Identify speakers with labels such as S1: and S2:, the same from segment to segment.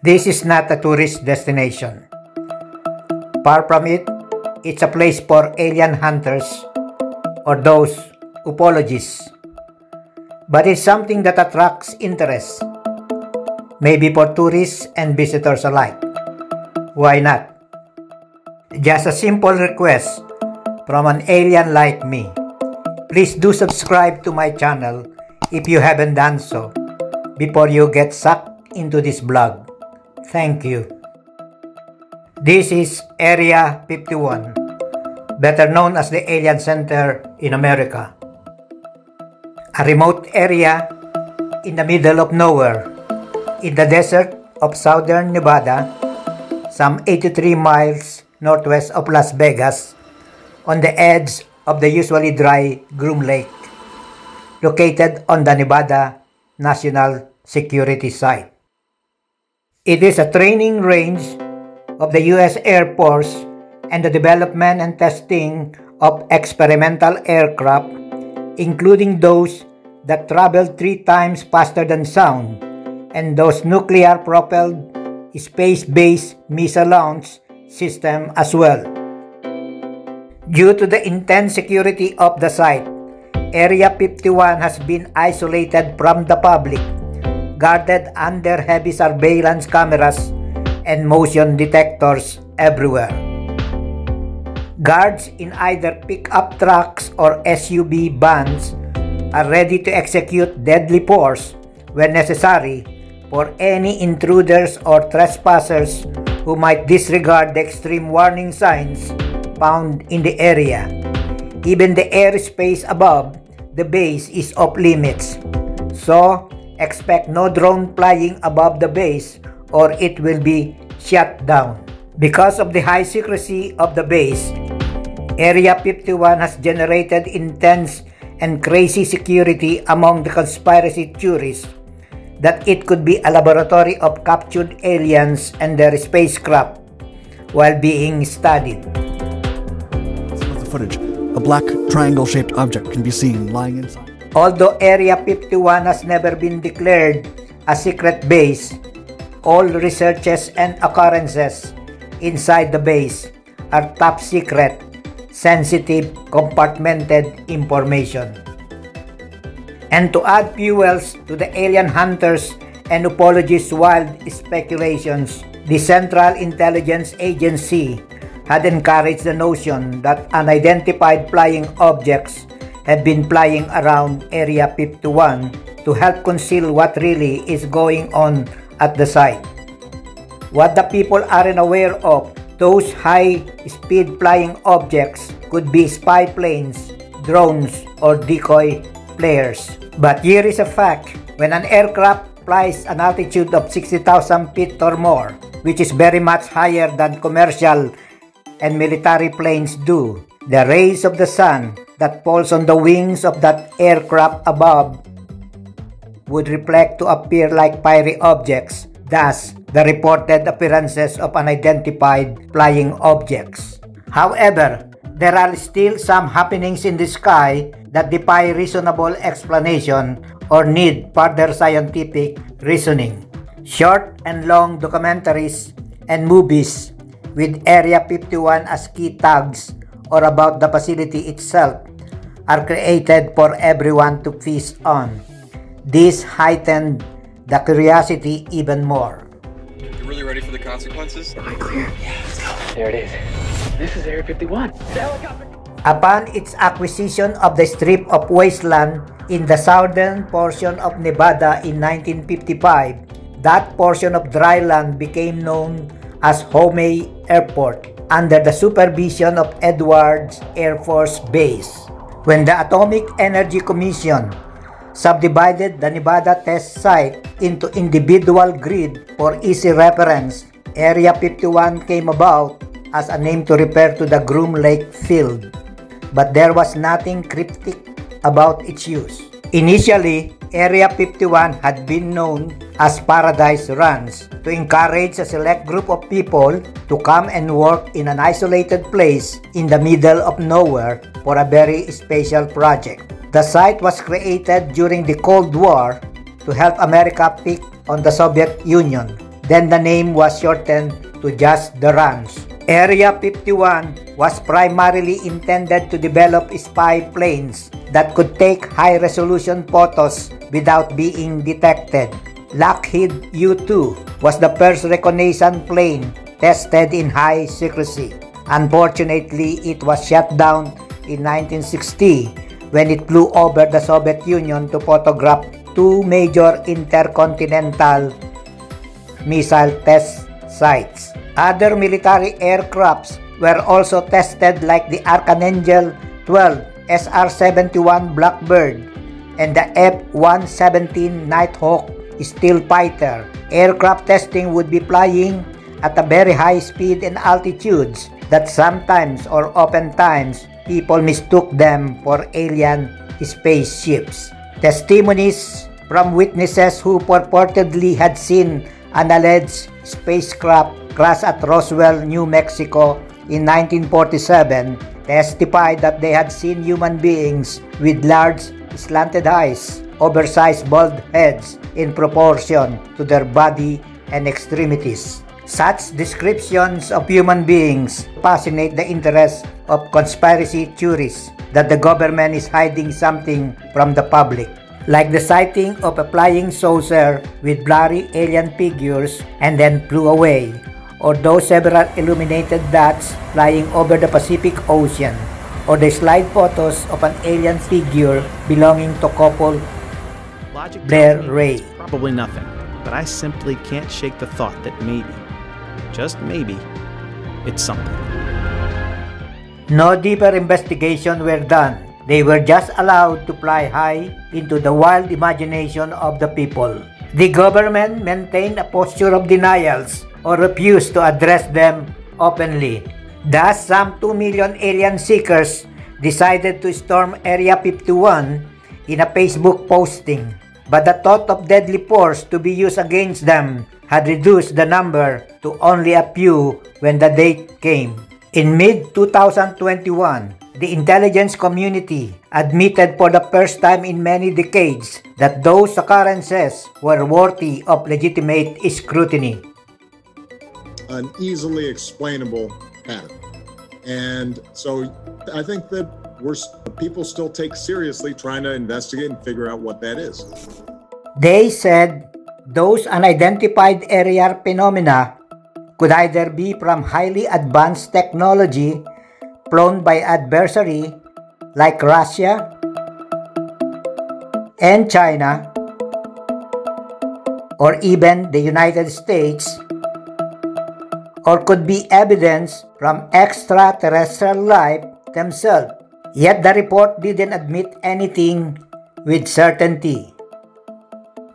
S1: This is not a tourist destination. Far from it, it's a place for alien hunters or those ufologists. But it's something that attracts interest, maybe for tourists and visitors alike. Why not? Just a simple request from an alien like me. Please do subscribe to my channel if you haven't done so before you get sucked into this vlog. Thank you. This is Area 51, better known as the Alien Center in America. A remote area in the middle of nowhere, in the desert of southern Nevada, some 83 miles northwest of Las Vegas, on the edge of the usually dry Groom Lake, located on the Nevada National Security Site. It is a training range of the U.S. Air Force and the development and testing of experimental aircraft, including those that travel 3 times faster than sound, and those nuclear-propelled space-based missile launch system as well. Due to the intense security of the site, Area 51 has been isolated from the public, guarded under heavy surveillance cameras and motion detectors everywhere. Guards in either pickup trucks or SUV vans are ready to execute deadly force when necessary for any intruders or trespassers who might disregard the extreme warning signs found in the area. Even the airspace above the base is off limits, so expect no drone flying above the base or it will be shut down. Because of the high secrecy of the base, Area 51 has generated intense and crazy security among the conspiracy theorists that it could be a laboratory of captured aliens and their spacecraft while being studied.
S2: Some of the footage, a black triangle-shaped object can be seen lying inside.
S1: Although Area 51 has never been declared a secret base, all researches and occurrences inside the base are top secret, sensitive, compartmented information. And to add fuels to the alien hunters and ufologists' wild speculations, the Central Intelligence Agency had encouraged the notion that unidentified flying objects have been flying around Area 51 to help conceal what really is going on at the site. What the people aren't aware of, those high-speed flying objects could be spy planes, drones, or decoy players. But here is a fact: when an aircraft flies an altitude of 60,000 feet or more, which is very much higher than commercial and military planes do, the rays of the sun that falls on the wings of that aircraft above would reflect to appear like fiery objects, thus the reported appearances of unidentified flying objects. However, there are still some happenings in the sky that defy reasonable explanation or need further scientific reasoning. Short and long documentaries and movies with Area 51 as key tags or about the facility itself are created for everyone to feast on. This heightened the curiosity even more.
S3: You really ready for the consequences?
S4: Am I clear? Yeah, let's go. There it is. This is Area 51. The helicopter.
S1: Upon its acquisition of the strip of wasteland in the southern portion of Nevada in 1955, that portion of dry land became known as Homey Airport under the supervision of Edwards Air Force Base. When the Atomic Energy Commission subdivided the Nevada test site into individual grid for easy reference, Area 51 came about as a name to refer to the Groom Lake field, but there was nothing cryptic about its use. Initially, Area 51 had been known as Paradise Ranch to encourage a select group of people to come and work in an isolated place in the middle of nowhere for a very special project. The site was created during the Cold War to help America pick on the Soviet Union. then the name was shortened to just the ranch. Area 51 was primarily intended to develop spy planes that could take high-resolution photos without being detected. Lockheed U-2 was the first reconnaissance plane tested in high secrecy. Unfortunately, it was shut down in 1960 when it flew over the Soviet Union to photograph two major intercontinental missile test sites. Other military aircrafts were also tested, like the Archangel 12 SR-71 Blackbird and the F-117 Nighthawk Steel Fighter. Aircraft testing would be flying at a very high speed and altitudes that sometimes or oftentimes people mistook them for alien spaceships. Testimonies from witnesses who purportedly had seen an alleged spacecraft crash at Roswell, New Mexico in 1947 testified that they had seen human beings with large slanted eyes, oversized bald heads in proportion to their body and extremities. Such descriptions of human beings fascinate the interest of conspiracy theorists that the government is hiding something from the public, like the sighting of a flying saucer with blurry alien figures and then flew away, or those several illuminated dots flying over the Pacific Ocean, or the slide photos of an alien figure belonging to couple
S5: Logic
S1: Blair
S5: tells me
S1: Ray.
S5: it's probably nothing, but I simply can't shake the thought that maybe, just maybe, it's something.
S1: No deeper investigation were done. They were just allowed to fly high into the wild imagination of the people. The government maintained a posture of denials or refused to address them openly. Thus, some 2 million alien seekers decided to storm Area 51 in a Facebook posting. But the thought of deadly force to be used against them had reduced the number to only a few when the date came. In mid-2021, the intelligence community admitted for the first time in many decades that those occurrences were worthy of legitimate scrutiny.
S6: An easily explainable pattern. And so I think that people still take seriously trying to investigate and figure out what that is.
S1: They said those unidentified aerial phenomena could either be from highly advanced technology flown by adversary like Russia and China, or even the United States, or could be evidence from extraterrestrial life themselves. Yet the report didn't admit anything with certainty.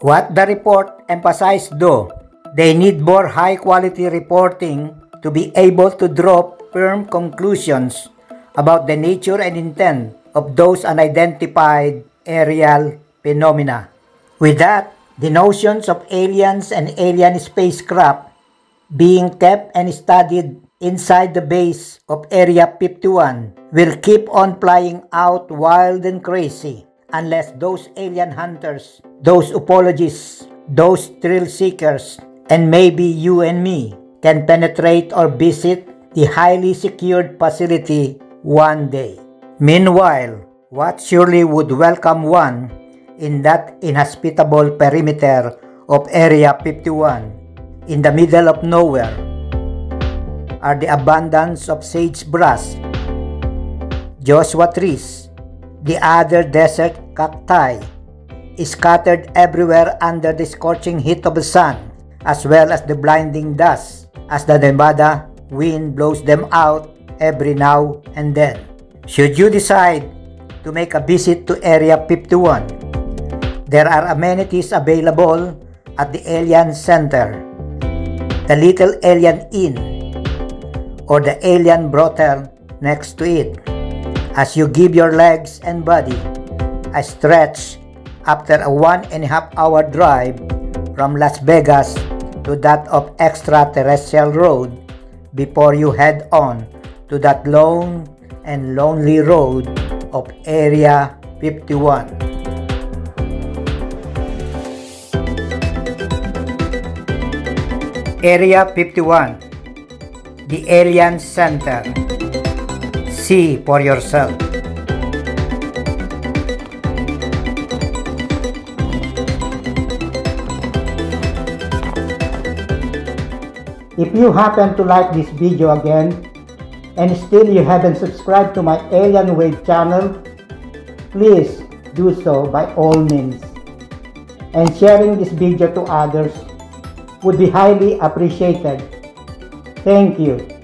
S1: What the report emphasized though, they need more high-quality reporting to be able to draw firm conclusions about the nature and intent of those unidentified aerial phenomena. With that, the notions of aliens and alien spacecraft being kept and studied inside the base of Area 51 will keep on flying out wild and crazy unless those alien hunters, those ufologists, those thrill seekers, and maybe you and me can penetrate or visit the highly secured facility one day. Meanwhile, what surely would welcome one in that inhospitable perimeter of Area 51 in the middle of nowhere are the abundance of sagebrush, Joshua trees, the other desert cacti, scattered everywhere under the scorching heat of the sun, as well as the blinding dust as the Nevada wind blows them out every now and then. Should you decide to make a visit to Area 51, there are amenities available at the Alien Center, the Little Alien Inn, or the Alien Brothel next to it, as you give your legs and body a stretch after a 1.5 hour drive from Las Vegas to that of Extraterrestrial Road before you head on to that long and lonely road of Area 51. Area 51, the Alien Center. See for yourself. If you happen to like this video again, and still you haven't subscribed to my Alien Wave channel, please do so by all means. And sharing this video to others would be highly appreciated. Thank you.